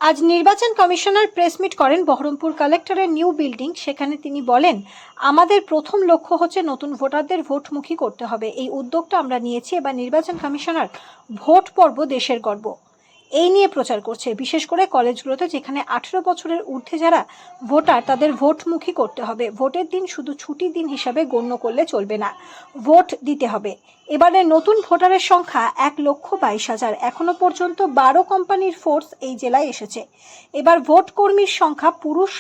আজ নির্বাচন commissioner press meet করেন বহরমপুর কালেক্টরের নিউ বিল্ডিং। সেখানে তিনি বলেন, আমাদের প্রথম লক্ষ্য হচ্ছে নতুন ভোটারদের ভোটমুখী করতে হবে। এই উদ্যোগটা আমরা নিয়েছি। এবার নির্বাচন কমিশনার ভোট পর্ব দেশের গর্ব এই নিয়ে প্রচার করছে। বিশেষ করে কলেজগুলোতে যেখানে 18 বছরের ঊর্ধ্বে যারা ভোটার তাদের ভোটমুখী করতে হবে। ভোটের দিন শুধু ছুটির দিন হিসাবে গণ্য করলে চলবে না, ভোট দিতে হবে। এবারে নতুন ভোটারের সংখ্যা 1,22,000। এখনো পর্যন্ত 12 কোম্পানির ফোর্স এই জেলায় এসেছে। এবার ভোট কর্মীর সংখ্যা পুরুষ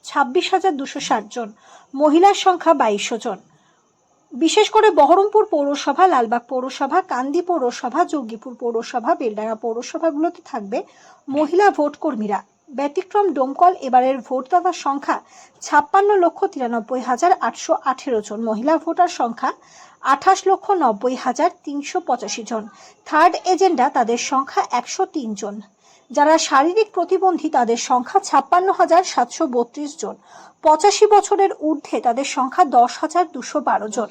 26,260 জন, মহিলার সংখ্যা 2200 জন। বিশেষ করে বহরমপুর পৌরসভা, লালবাগ পৌরসভা, কান্দি পৌরসভা, জঙ্গিপুর পৌরসভা, বেলডাঙ্গা পৌরসভাগুলোতে থাকবে মহিলা ভোট কর্মীরা। ব্যতিক্রম ডোমকল। এবারের ভোটদাতার সংখ্যা 56,93,818 জন। মহিলা ভোটার সংখ্যা 28,90,385 জন। থার্ড এজেন্ডা তাদের সংখ্যা 103 জন। যারা শারীরিক প্রতিবন্ধী তাদের সংখ্যা 56,732 জন। 85 বছরের ঊর্ধ্বে তাদের সংখ্যা 10,212 জন।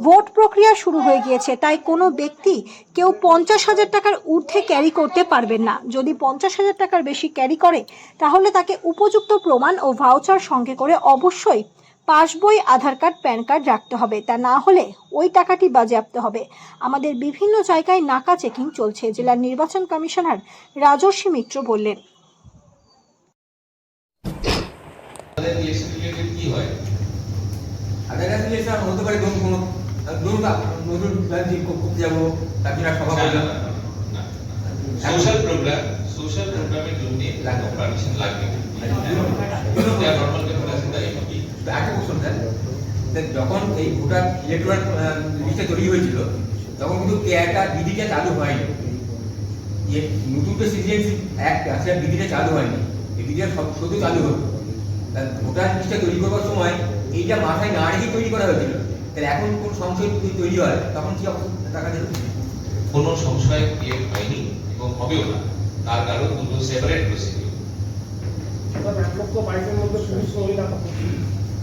ভোট প্রক্রিয়া শুরু হয়ে গিয়েছে, তাই কোনো ব্যক্তি কেউ 50,000 টাকার ঊর্ধ্বে ক্যারি করতে পারবেন না। যদি 50,000 টাকার বেশি ক্যারি করে তাহলে তাকে উপযুক্ত প্রমাণ ও ভাউচার সঙ্গে করে অবশ্যই পাসবই, আধার কার্ড, প্যান কার্ড রাখতে হবে। তা না হলে ওই টাকাটি বাজেয়াপ্ত হবে। আমাদের বিভিন্ন জায়গায় নাকা চেকিং চলছে, জেলার নির্বাচন কমিশনার রাজর্ষি মিত্র বললেন। সোশ্যাল প্রোগ্রামের জন্য পারমিশন লাগবে। যখন এই ভোটার ইলেকট্রাল লিস্টে তৈরি হয়েছিল তখন কিন্তু একটা বিধিটা চালু হয়নি। নতুন তো সিটিজেনশিপ অ্যাক্ট আছে, বিধিটা চালু হয়নি। এই বিধিটা শুধু চালু হতো। ভোটার লিস্টটা তৈরি করবার সময় এইটা মাথায় না রেখে তৈরি করা হয়েছিল। তাহলে এখন কোন সংশয় তৈরি হয় তখন কি টাকা দেবে? কোনো সংশয় ক্রিয়েট হয়নি এবং হবেও না। তার কারণ দুটো সেপারেট প্রসিডিউর। 1,22,000 মধ্যে পুরুষ মহিলা কত?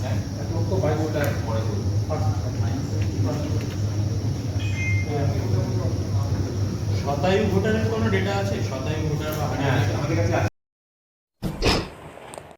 হ্যাঁ, 1,22,000 পরে বলবো। শতায়ু ভোটারের কোনো ডেটা আছে? শতায়ু ভোটার বা আমাদের কাছে